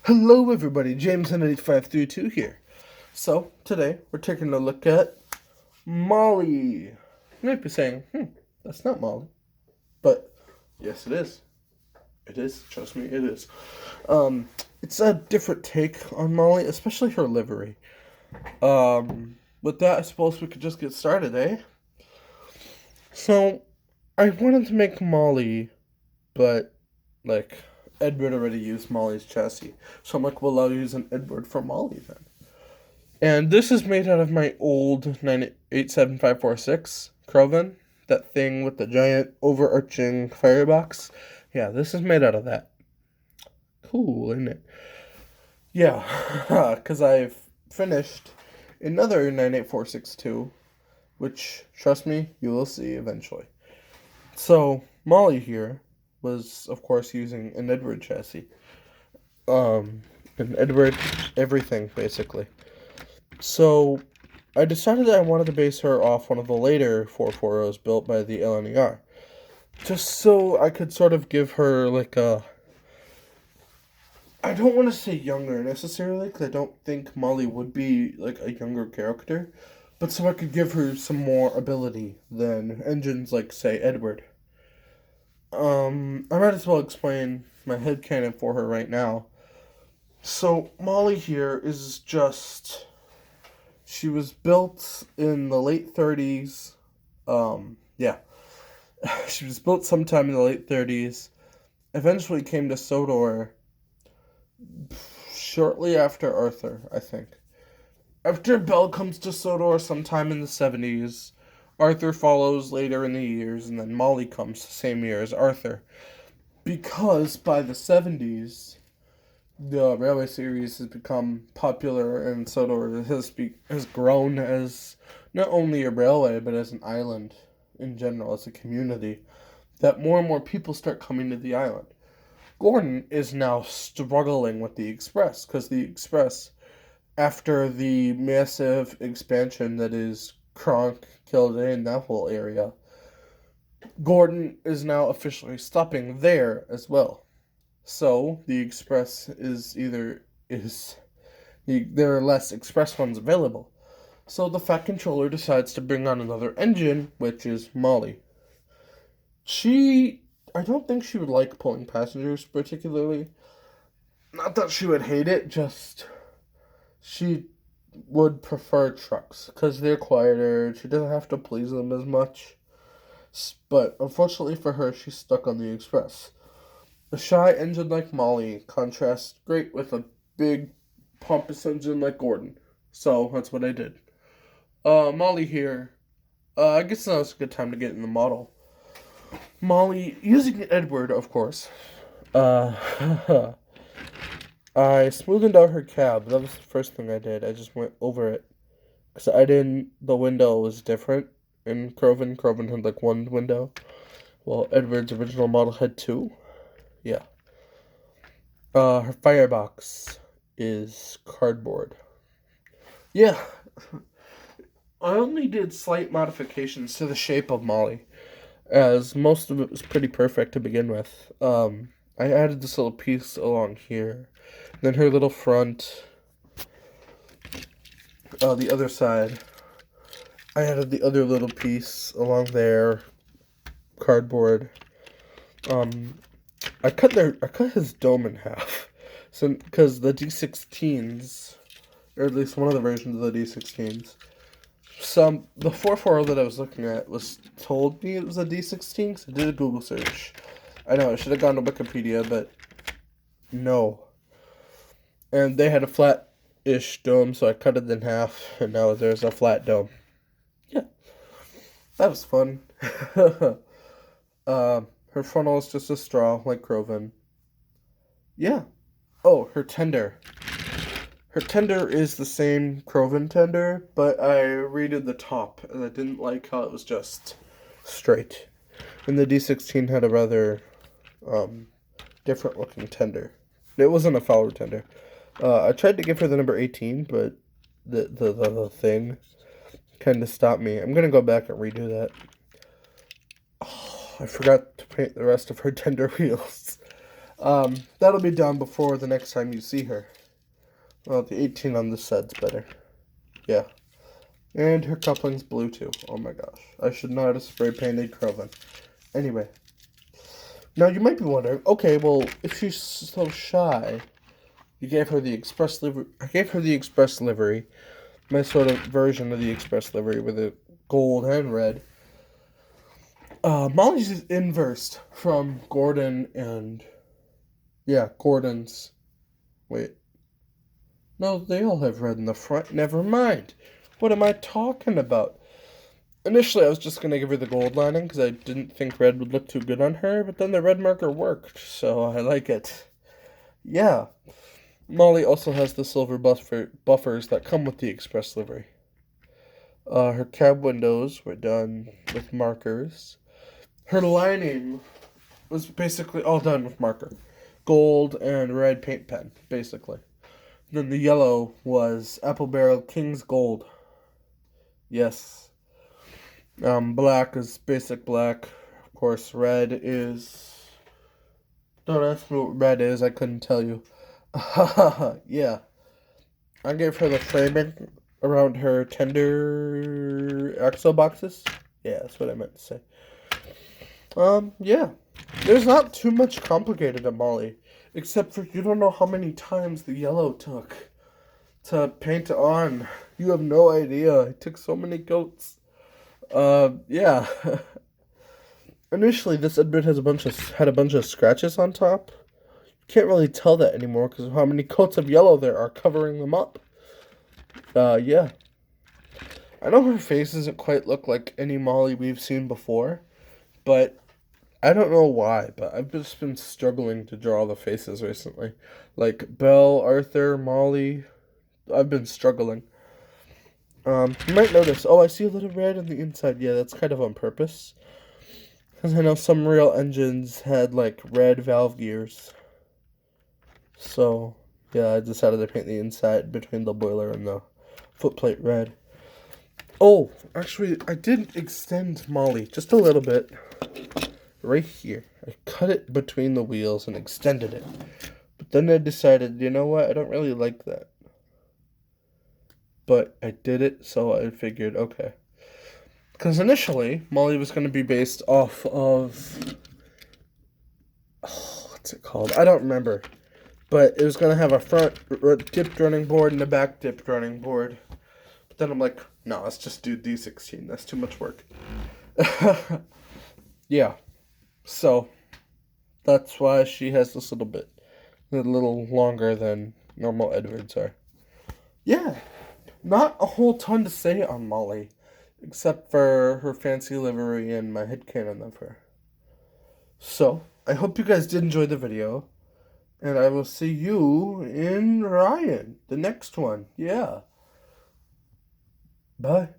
Hello everybody, James18532 here. So, today we're taking a look at Molly. You might be saying, that's not Molly. But, yes it is. It is, trust me, it is. It's a different take on Molly, especially her livery. With that, I suppose we could just get started, eh? So, I wanted to make Molly, but, Edward already used Molly's chassis. So I'm like, well, I'll use an Edward for Molly then. And this is made out of my old 987546 Croven. That thing with the giant overarching firebox. Yeah, this is made out of that. Cool, isn't it? Yeah, because I've finished another 98462, which, trust me, you will see eventually. So, Molly here was, of course, using an Edward chassis. An Edward everything, basically. So, I decided that I wanted to base her off one of the later 440s built by the LNER. Just so I could sort of give her, I don't want to say younger necessarily, because I don't think Molly would be, a younger character. But so I could give her some more ability than engines like, say, Edward. I might as well explain my headcanon for her right now. So, Molly here is just. She was built in the late 30s. Yeah. She was built sometime in the late 30s. Eventually came to Sodor shortly after Arthur, I think. After Belle comes to Sodor sometime in the 70s, Arthur follows later in the years, and then Molly comes the same year as Arthur. Because by the 70s, the railway series has become popular, and Sodor has grown as not only a railway, but as an island in general, as a community, that more and more people start coming to the island. Gordon is now struggling with the Express, because the Express, after the massive expansion that is Kronk, Kildare, that whole area, Gordon is now officially stopping there as well. So the Express there are less Express ones available. So the Fat Controller decides to bring on another engine, which is Molly. I don't think she would like pulling passengers particularly. Not that she would hate it, just she would prefer trucks because they're quieter. She doesn't have to please them as much. But unfortunately for her, she's stuck on the Express. A shy engine like Molly contrasts great with a big, pompous engine like Gordon. So that's what I did. Molly here. I guess now's a good time to get in the model. Molly, using Edward, of course. I smoothed out her cab. That was the first thing I did. I just went over it. Because the window was different in Croven. Croven had one window, while Edward's original model had two. Yeah. Her firebox is cardboard. Yeah. I only did slight modifications to the shape of Molly, as most of it was pretty perfect to begin with. I added this little piece along here. Then her little front, the other side. I added the other little piece along there, cardboard. I cut his dome in half, so because the D16s, or at least one of the versions of the D16s, the 440 that I was looking at told me it was a D16, so I did a Google search. I know I should have gone to Wikipedia, but no. And they had a flat-ish dome, so I cut it in half, and now there's a flat dome. Yeah, that was fun. Her funnel is just a straw, like Croven. Yeah. Oh, her tender. Her tender is the same Croven tender, but I redid the top, and I didn't like how it was just straight. And the D16 had a rather, different looking tender. It wasn't a Fowler tender. I tried to give her the number 18, but the thing kind of stopped me. I'm gonna go back and redo that. Oh, I forgot to paint the rest of her tender wheels. That'll be done before the next time you see her. Well, the 18 on this side's better. Yeah. And her coupling's blue too. Oh my gosh. I should not have spray painted Curlin. Anyway. Now you might be wondering, okay, well, if she's so shy, you gave her the express livery. I gave her the express livery. My sort of version of the express livery with the gold and red. Molly's is inversed from Gordon and... Yeah, Gordon's... Wait. No, they all have red in the front. Never mind. What am I talking about? Initially, I was just going to give her the gold lining because I didn't think red would look too good on her, but then the red marker worked, so I like it. Yeah. Molly also has the silver buffers that come with the express livery. Her cab windows were done with markers. Her lining was basically all done with marker. Gold and red paint pen, basically. Then the yellow was Apple Barrel King's Gold. Yes. Black is basic black. Of course, red is... Don't ask me what red is, I couldn't tell you. Yeah. I gave her the framing around her tender axle boxes. Yeah, that's what I meant to say. Yeah. There's not too much complicated at Molly. Except for you don't know how many times the yellow took to paint on. You have no idea. It took so many coats. Yeah. Initially, this Edbit had a bunch of scratches on top. You can't really tell that anymore because of how many coats of yellow there are covering them up. Yeah. I know her face doesn't quite look like any Molly we've seen before, but I don't know why, but I've just been struggling to draw the faces recently. Like Belle, Arthur, Molly. I've been struggling. You might notice, I see a little red on the inside. Yeah, that's kind of on purpose. Because I know some real engines had, like, red valve gears. So, yeah, I decided to paint the inside between the boiler and the footplate red. Oh, actually, I did extend Molly just a little bit. Right here. I cut it between the wheels and extended it. But then I decided, you know what? I don't really like that. But I did it, so I figured, okay. Because initially, Molly was going to be based off of... Oh, what's it called? I don't remember. But it was going to have a front dipped running board and a back dipped running board. But then I'm like, no, let's just do D16. That's too much work. Yeah. So, that's why she has this little bit. A little longer than normal Edwards are. Yeah. Not a whole ton to say on Molly. Except for her fancy livery and my headcanon of her. So, I hope you guys did enjoy the video. And I will see you in Ryan, the next one. Yeah. Bye.